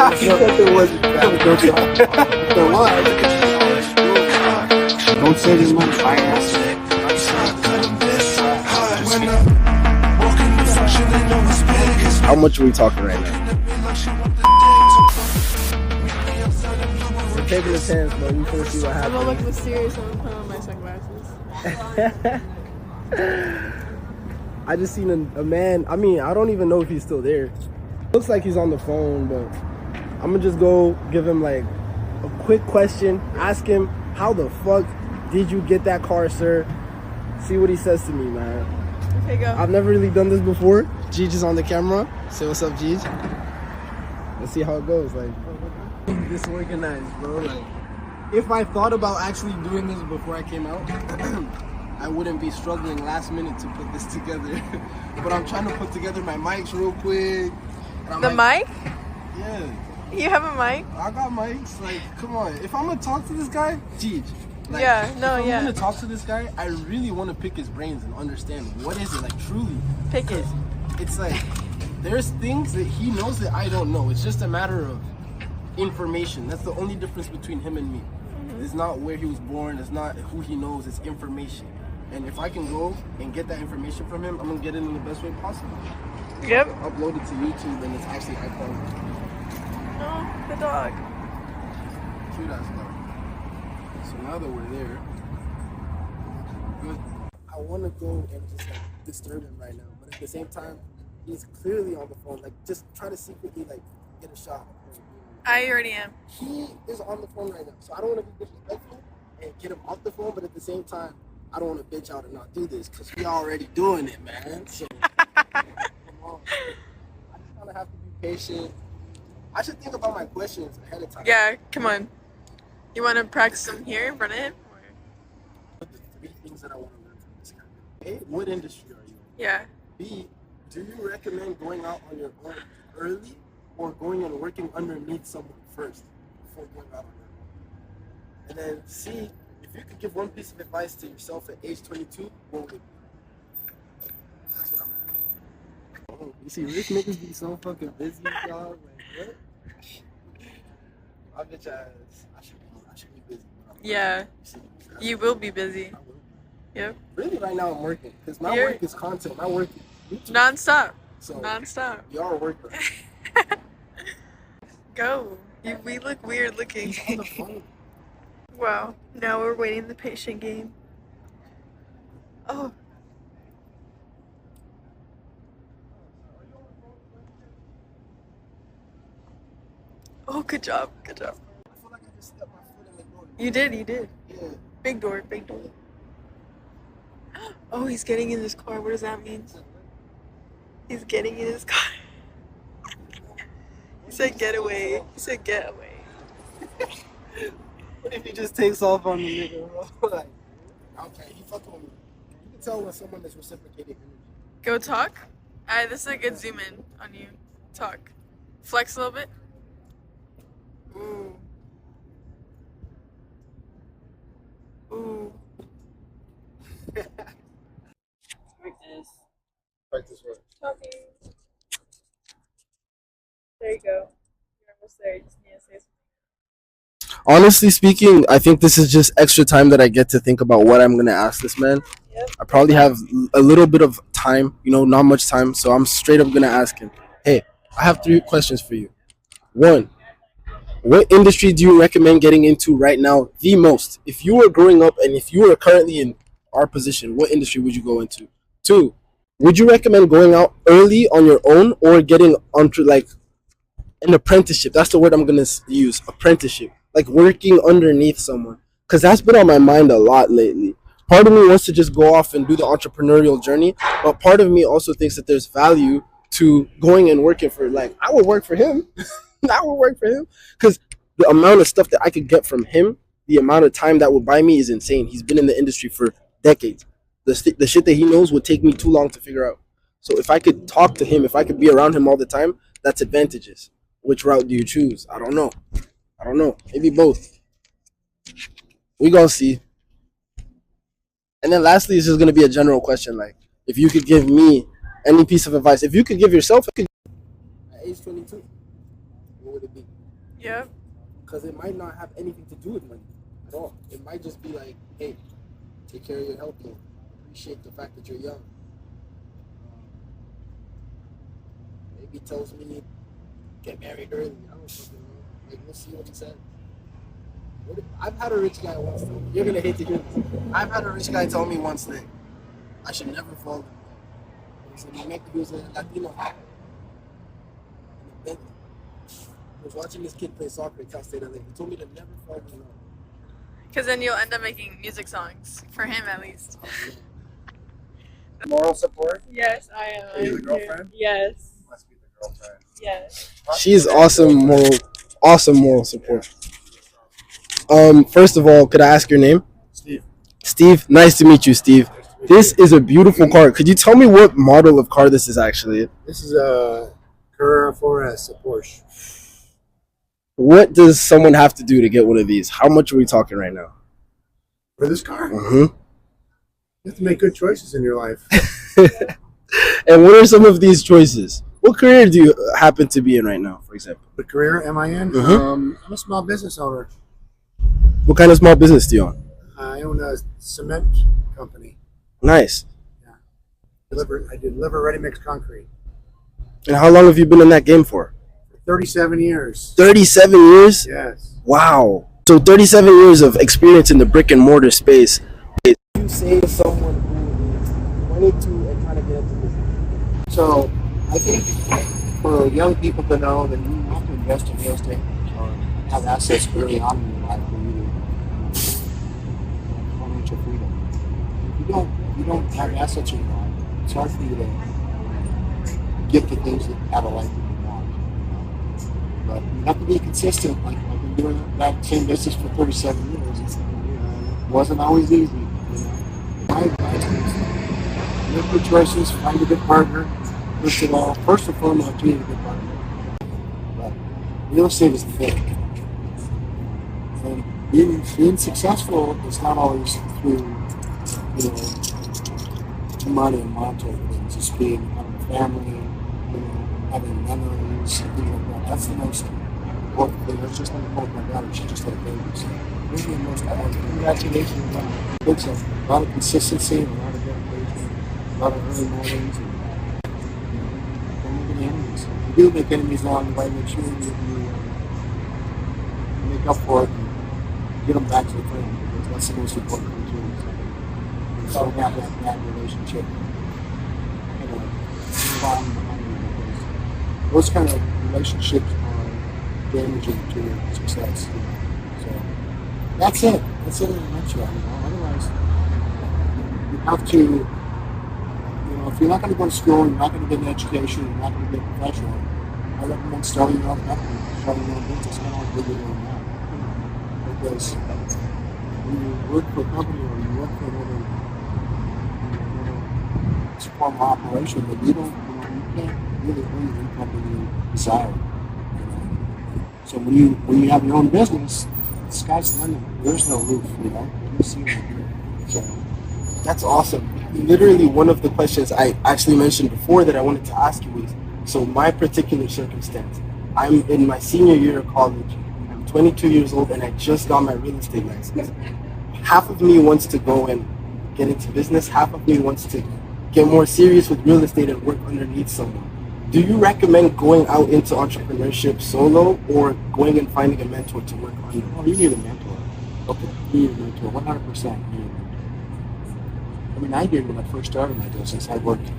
There wasn't. There was. Don't say this much finance. How much are we talking right now? We're taking a chance, but we can see what I'm happens. gonna look mysterious and I'm putting on my sunglasses. I just seen a man. I mean, I don't even know if he's still there. Looks like he's on the phone, but I'm gonna just go give him like a quick question. Ask him, how the fuck did you get that car, sir? See what he says to me, man. Okay, go. I've never really done this before. Jeej is on the camera. Say what's up, Jeej. Let's see how it goes. Like, disorganized, bro. Like, if I thought about actually doing this before I came out, I wouldn't be struggling last minute to put this together. But I'm trying to put together my mics real quick. The mic? Yeah. You have a mic? I got mics. Like, come on. If I'm gonna talk to this guy, Jeej. Like, Yeah, no, if yeah. I'm gonna talk to this guy, I really want to pick his brains and understand what is it, like, truly. Pick it. It's like, there's things that he knows that I don't know. It's just a matter of information. That's the only difference between him and me. It's not where he was born. It's not who he knows. It's information. And if I can go and get that information from him, I'm gonna get it in the best way possible. Yep. Upload it to YouTube, and it's actually high quality. Oh, the dog. Cute ass dog. So now that we're there, good. I want to go and just like disturb him right now, but at the same time, he's clearly on the phone. Like, just try to secretly like get a shot. I already am. He is on the phone right now, so I don't want to be disrespectful and get him off the phone, but at the same time, I don't want to bitch out and not do this because we already doing it, man. So come on. I just kind of have to be patient. I should think about my questions ahead of time. Yeah, come on. You want to practice them here in front of him? Or? The 3 things that I want to learn from this guy. A, what industry are you in? Yeah. B, do you recommend going out on your own early or going and working underneath someone first before going out on your own? And then C, if you could give one piece of advice to yourself at age 22, what would it be? That's what I'm asking. Oh, you see, rich niggas be so fucking busy, dog. Like, what? I bitch ass. I should be busy. Yeah. You will be busy. I will. Yep. Really, right now I'm working because my You're- work is content. My work is YouTube. Non-stop. So Non-stop. y'all work. Go. We look weird He's on looking. the phone. Wow. Now we're waiting the patient game. Oh. Oh, good job. Good job. I feel like I just stepped my foot in the door. You did. You did. Yeah. Big door. Big door. Oh, he's getting in his car. What does that mean? He's getting in his car. He said get away. He said get away. What if he just takes off on the nigga, bro? Like, okay, he fucking with me. You can tell when someone is reciprocating energy. Go talk. This is a good zoom in on you. Talk. Flex a little bit. Ooh. Ooh. Practice. Practice what? Talking. There you go. You're almost there. You just need to say something. Honestly speaking, I think this is just extra time that I get to think about what I'm gonna ask this man. Yep. I probably have a little bit of time, not much time, so I'm straight up gonna ask him. Hey, I have 3 questions for you. 1, what industry do you recommend getting into right now the most? If you were growing up and if you were currently in our position, what industry would you go into? 2, would you recommend going out early on your own or getting onto like an apprenticeship? That's the word I'm gonna use. Apprenticeship, like working underneath someone, because that's been on my mind a lot lately. Part of me wants to just go off and do the entrepreneurial journey, but part of me also thinks that there's value to going and working for, like, I would work for him. I would work for him because the amount of stuff that I could get from him, the amount of time that would buy me is insane. He's been in the industry for decades. The shit that he knows would take me too long to figure out. So if I could talk to him, if I could be around him all the time, that's advantages. Which route do you choose? I don't know. Maybe both. We gonna see. And then lastly, it's just gonna be a general question, like, if you could give me any piece of advice, if you could give yourself, at age 22, what would it be? Yep. Because it might not have anything to do with money at all. It might just be like, hey, take care of your health, and appreciate the fact that you're young. Maybe tells me get married early. I don't fucking know. Like, we'll see what he said. I've had a rich guy once tell me. You're gonna hate to hear this. I've had a rich guy tell me once that I should never fall in love. He was a Latino guy. He was watching this kid play soccer at Cal State LA. He told me to never fall in love. Because then you'll end up making music songs. For him, at least. Moral support? Yes, I am. Are you the girlfriend? Yes. Must be the girlfriend. Yes. She's awesome moral support. First of all, could I ask your name? Steve. Steve, nice to meet you, Steve. This is a beautiful car. Could you tell me what model of car this is actually? This is a Carrera 4S, a Porsche. What does someone have to do to get one of these? How much are we talking right now? For this car? Mm-hmm. You have to make good choices in your life. And what are some of these choices? What career do you happen to be in right now, for example? What career am I in? Mhm. I'm a small business owner. What kind of small business do you own? I own a cement company. Nice. I deliver ready-mix concrete. And how long have you been in that game for? 37 years. 37 years? Yes. Wow. So 37 years of experience in the brick and mortar space. You say to someone who is 22 and trying to get into business? So I think for young people to know that you have to invest in real estate or have assets early on in your life for you to financial freedom. If you don't have assets in your life, it's hard for you to get the things out of life that you want. But you have to be consistent. Like I've been doing that same business for 37 years. It wasn't always easy. My advice is make good choices, find a good partner. First and foremost, you need a good partner. But real estate is the thing. And being successful is not always through, money and monetary things. It's being having a family, having memories, and things like that. That's the most important thing. That's just like my daughter. She just had a baby. So really the most important. Congratulations on it. Looks like a lot of consistency and a lot of dedication, a lot of early mornings. Enemies. If you do make enemies along the way, make sure you make up for it and get them back to the frame, because that's the most important thing too. You don't have that bad relationship, bottom behind you, because those kind of relationships are damaging to your success. So that's it. That's it in a nutshell. Otherwise, you have to. If you're not going to go to school, you're not going to get an education, you're not going to get a professional, I recommend starting your own company, starting your own business, kind of like what you're doing now. Because when you work for a company or you work for another form of operation, that you can't really earn the income that you desire. So when you have your own business, the sky's the limit. There's no roof, you see it here. So That's awesome. Literally, one of the questions I actually mentioned before that I wanted to ask you is, so my particular circumstance, I'm in my senior year of college, I'm 22 years old, and I just got my real estate license. Half of me wants to go and get into business, half of me wants to get more serious with real estate and work underneath someone. Do you recommend going out into entrepreneurship solo or going and finding a mentor to work under? Oh, you need a mentor. Okay. You need a mentor, 100%. I did when I first started my business. I worked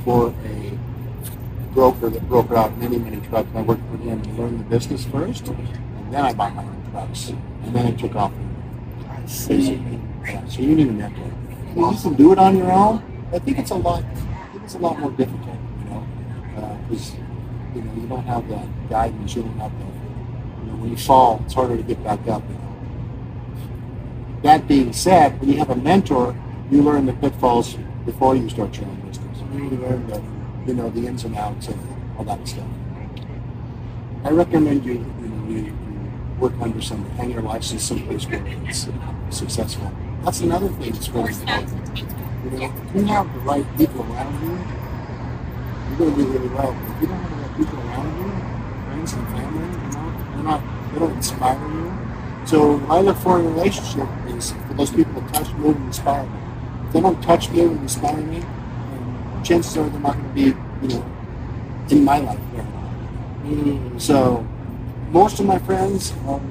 for a broker that brokered out many, many trucks. I worked for him to learn the business first, and then I bought my own trucks, and then it took off. So you need a mentor. You can do it on your own. I think it's a lot more difficult, because you don't have the guidance. You don't have the, when you fall, it's harder to get back up. That being said, when you have a mentor, you learn the pitfalls before you start your own business. You learn the ins and outs of all that stuff. I recommend you work under somebody, hang your license someplace where it's successful. That's another thing that's really important. If you have the right people around you, you're going to do really well. But if you don't have the right people around you, friends and family, they're not They don't inspire you. So what I look for in a relationship is for those people to touch, move, and inspire me. If they don't touch me and inspire me, then chances are they're not going to be, in my life very long. So most of my friends are,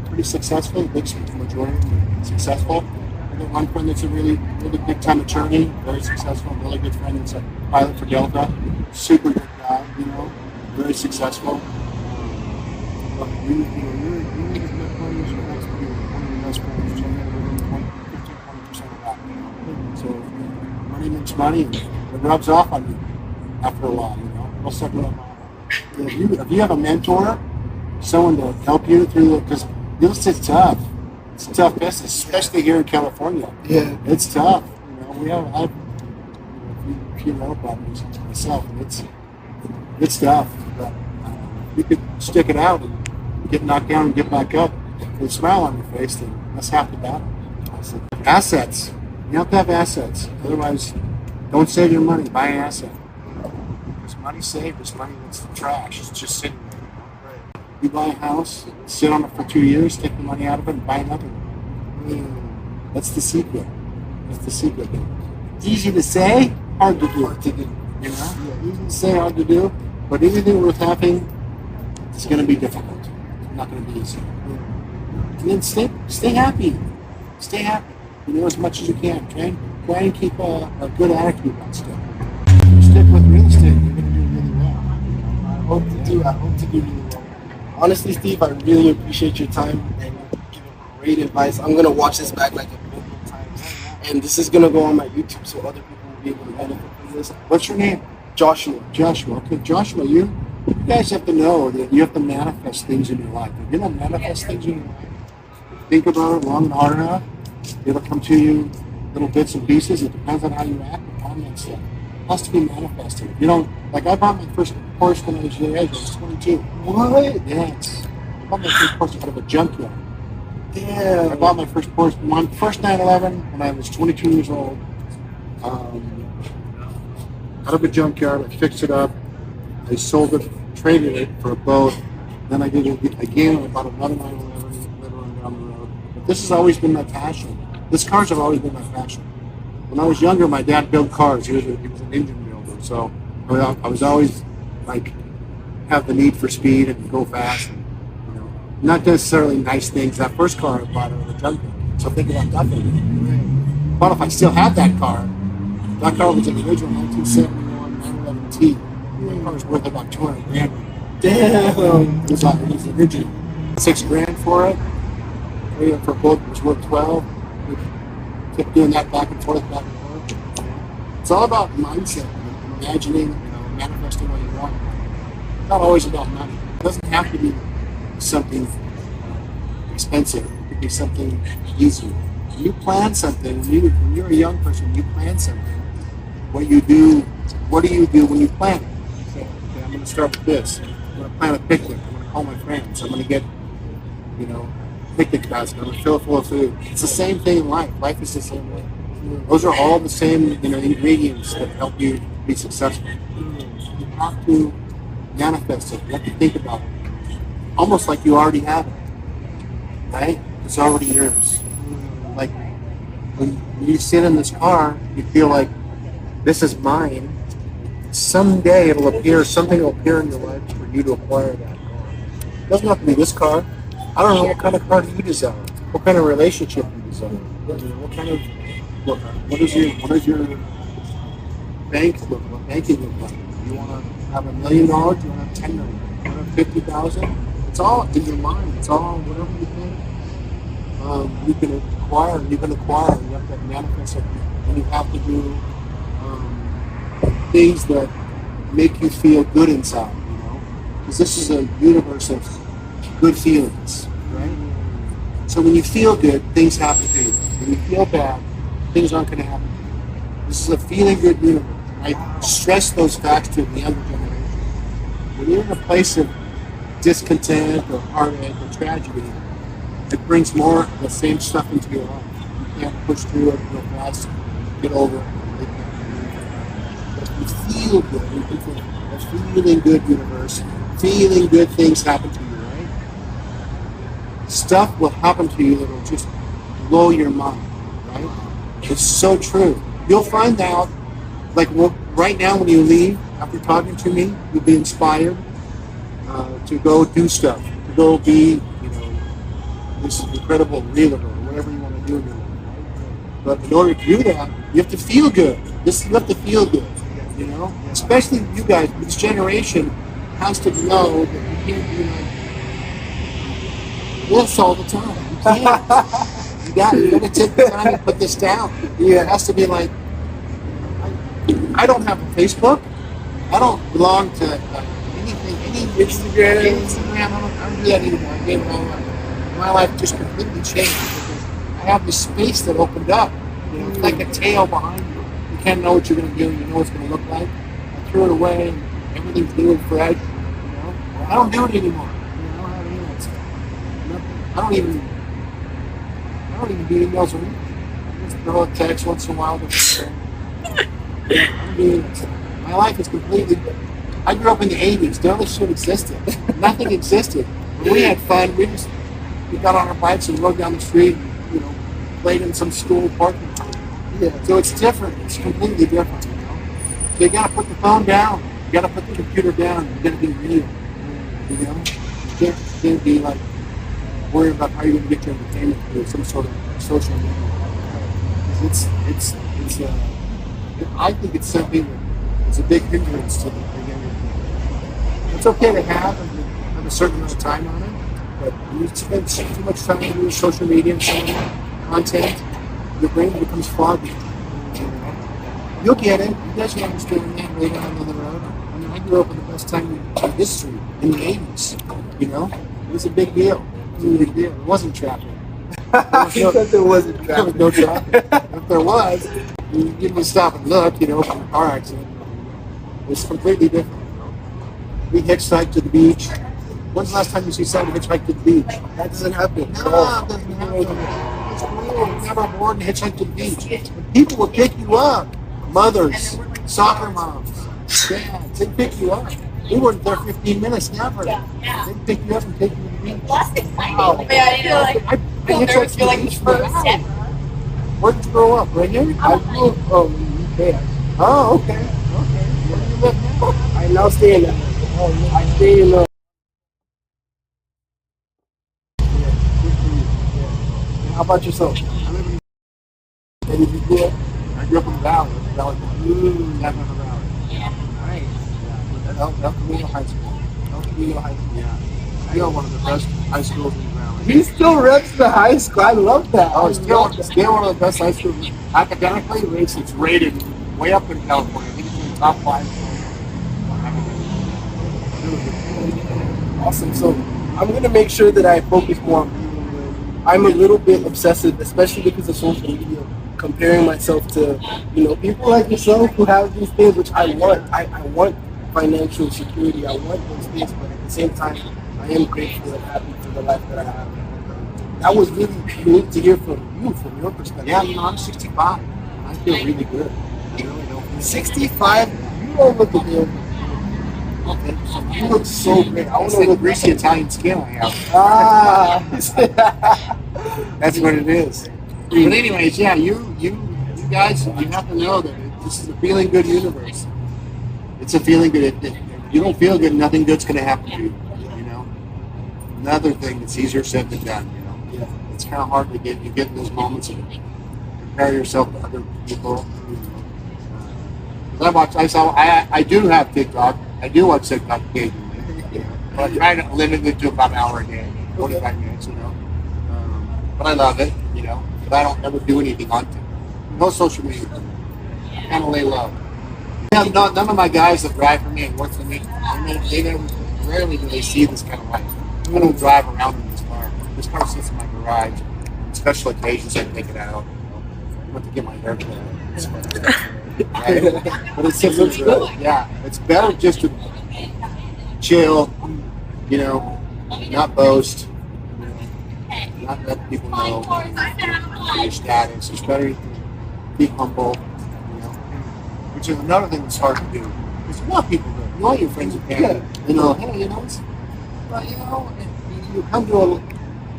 pretty successful. Big majority of them are successful. I got one friend that's a really, really big time attorney, very successful. Really good friend that's a pilot for Delta. Super good guy, very successful. But you need to make money as your best friend, one of your best friends, so you got to live in 15-20% of that. So money makes money, and it rubs off on you after a while. It'll suck it up. If you have a mentor, someone to help you through it, because real estate's tough. It's a tough business, especially here in California. Yeah. It's tough. We have a few know about it myself, and it's tough. But you could stick it out and get knocked down and get back up with a smile on your face, then that's half the battle. Assets. You have to have assets. Otherwise, don't save your money. Buy an asset. There's money saved. There's money that's the trash. It's just sitting there. You buy a house, sit on it for 2 years, take the money out of it, and buy another one. That's the secret. That's the secret. It's easy to say, hard to do. Yeah, easy to say, hard to do. But anything worth having is going to be difficult. It's not going to be easy. And then stay happy. Stay happy. As much as you can. Try and keep a good attitude about stuff. Stick with real estate. You're going to do really well. I hope to do really well. Honestly, Steve, I really appreciate your time and giving great advice. I'm gonna watch this back like a million times, and this is gonna go on my YouTube so other people will be able to benefit from this. What's your name? Joshua. Okay, Joshua, you guys have to know that you have to manifest things in your life. If you don't manifest things in your life, think about it long and hard enough, it'll come to you little bits and pieces. It depends on how you act upon that stuff. It has to be manifested. If you don't, like I bought my first Porsche when I was your age. I was 22. What? Yes. I bought my first Porsche out of a junkyard. Damn. I bought my first Porsche, my first 911 when I was 22 years old. Out of a junkyard, I fixed it up. I sold it, traded it for a boat. Then I did it again. I bought another 911 later on down the road. But this has always been my passion. These cars have always been my passion. When I was younger, my dad built cars. He was an engine builder, so I was always like have the need for speed and go fast. And, not necessarily nice things. That first car I bought out of a junkyard. So think about that for a minute. But if I still had that car was an original 1971 911T. That car was worth about 200 grand. Damn. It was original. $6,000 for it. For both, it was worth 12. We kept doing that back and forth. It's all about mindset, imagining, manifesting what you want. It's not always about money. It doesn't have to be something expensive. It could be something easy. When you plan something, when you're a young person, you plan something. What do you do when you plan it? Okay, I'm going to start with this. I'm going to plan a picnic. I'm going to call my friends. I'm going to get, picnic basket. I'm going to fill it full of food. It's the same thing in life. Life is the same way. Those are all the same, ingredients that help you be successful. You have to manifest it. You have to think about it. Almost like you already have it. Right? It's already yours. Like when you sit in this car, you feel like this is mine. Someday it'll appear, something will appear in your life for you to acquire that car. It doesn't have to be this car. I don't know what kind of car do you desire? What kind of relationship do you desire? What kind of what does your bank look? What banking look like? You want to have $1 million? You want to have 10 million? You want to have 50,000? It's all in your mind. It's all whatever you think you can acquire. You have to manifest it, and you have to do things that make you feel good inside. Because this is a universe of good feelings, right? So when you feel good, things happen to you. When you feel bad, things aren't going to happen to you. This is a feeling good universe. I stress those facts to the younger generation. When you're in a place of discontent or heartache or tragedy, it brings more of the same stuff into your life. You can't push through it real fast, get over it. But if you feel good, you can feel a feeling good universe, feeling good things happen to you, right? stuff will happen to you that will just blow your mind, right? It's so true. You'll find out, like right now when you leave, after talking to me, you'll be inspired to go do stuff, to go be, this incredible realtor or whatever you want to do in your life. But in order to do that, you have to feel good. You have to feel good, Especially you guys, this generation has to know that you can't be like this all the time. You can't. You got to take the time and put this down. It has to be like, I don't have a Facebook. I don't belong to anything, any Instagram. I don't do that anymore. I gave it all up. My life just completely changed because I have this space that opened up. It's like a tail behind you. You can't know what you're going to do. You know what it's going to look like. I threw it away, and everything's new and fresh. I don't do it anymore. I don't have any of that stuff. Nothing. I don't even do emails or anything. I just throw a text once in a while. My life is completely different. I grew up in the 80s. None of this shit existed. Nothing existed. When we had fun, we got on our bikes and rode down the street and, played in some school parking lot. So it's different. It's completely different, So you got to put the phone down. You got to put the computer down. You got to be real, You can't be like worried about how you're going to get your entertainment through some sort of social media. I think it's something that is a big hindrance to the younger people. It's okay to have a certain amount of time on it, but you spend too much time on social media and some content, your brain becomes foggy. You'll get it. You guys will understand that later on down the road. I mean, I grew up in the best time in history, in the 80s. It was a big deal. It wasn't traffic. There wasn't traffic. There was no traffic. If there was, you didn't stop and look, from a car accident. It's completely different. We hitchhiked to the beach. When's the last time you see somebody hitchhike to the beach? That doesn't happen. No, it doesn't happen. It's cool. You never bored and hitchhike to the beach. People will pick you up. Mothers, soccer moms, dads, they'd pick you up. We weren't there 15 minutes, never. They'd pick you up and take you to the beach. Wow. I hitchhiked to the beach for an hour. Where did you grow up? Right here? I grew up from there. Oh, okay. Where do you live now? I now stay in that. I stay in How about yourself? Where did you grow up? I grew up in the valley. Down in the valley. Nice. El Camino High School. Yeah. I got one of the best high schools in the valley. He still reps the high school. I love that. Oh, it's still one of the best high schools. Academically, it's rated way up in California. I think it's in the top 5. Awesome. So I'm going to make sure that I focus more on being real. I'm a little bit obsessive, especially because of social media, comparing myself to, people like yourself who have these things, which I want. I want financial security. I want those things, but at the same time, I am grateful and happy for the life that I have. That was really unique to hear from you, from your perspective. Yeah, I'm 65. I feel really good. 65? You don't look a deal. Okay. You look so great. I It's the greasy Italian skin I have. That's what it is. But anyways, yeah, you guys, you have to know that this is a feeling good universe. It's a feeling good. If you don't feel good, nothing good's going to happen to you. Another thing that's easier said than done. Yeah. It's kind of hard to get. You get in those moments and compare yourself to other people. I do have TikTok. I do watch TikTok occasionally, but I try to limit it to about an hour a day, 45 minutes, But I love it, But I don't ever do anything on TikTok. No social media. I kind of lay low. Yeah, none of my guys that drive for me and work for me, rarely do they see this kind of life. I don't drive around in this car. This car sits in my garage. On special occasions, I take it out. I want to get my hair cut. Right? But it looks good. Yeah, it's better just to chill, not boast, not let people know your status. It's better to be humble, which is another thing that's hard to do. Because you want people to, you want your friends and family, hey, you come to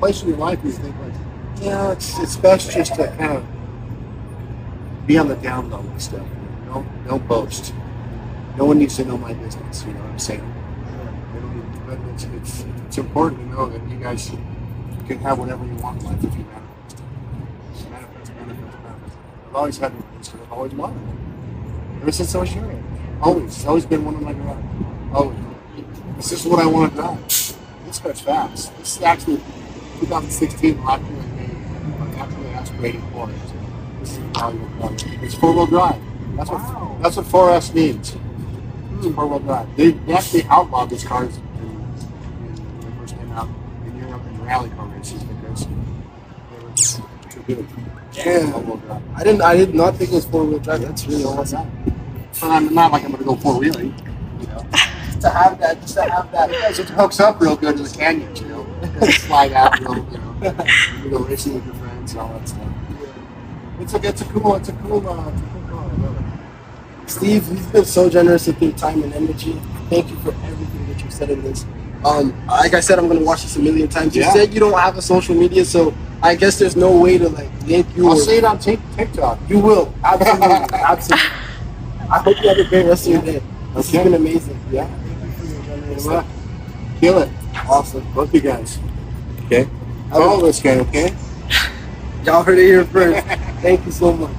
place in your life where you think like, yeah, it's best just to kind of be on the down low and stuff. Don't boast. No one needs to know my business. You know what I'm saying? But it's important to know that you guys can have whatever you want in life if you manifest it. Manifest. I've always had this, and I've always wanted it. Ever since I was young. Always. It's always been one of my drive. Always. This is what I want to drive. This goes fast. This is actually 2016 actually aspirating for it. This is the value of it. It's four-wheel drive. That's what 4S means. It's a four-wheel drive. They actually outlawed these cars when they first came out in Europe in rally car races because they were just too good. Yeah. Four-wheel drive. I did not think it was 4-wheel drive. That's really awesome. But I'm not like I'm going to go four-wheeling, you know. Just to have that. Because it hooks up real good in the canyons, you know. Slide out real, you know. You go racing with your friends and all that stuff. It's a cool car. I love it. Steve, you've been so generous with your time and energy. Thank you for everything that you said in this. Like I said, I'm gonna watch this a million times. You said you don't have a social media, so I guess there's no way to like link you. I'll see it on TikTok. You will, absolutely, absolutely. I hope you have a great rest of your day. This has been amazing. Yeah. Thank you for your generosity. Kill it. Awesome. Both you guys. Okay. Follow this guy, okay? Y'all heard it here first. Thank you so much.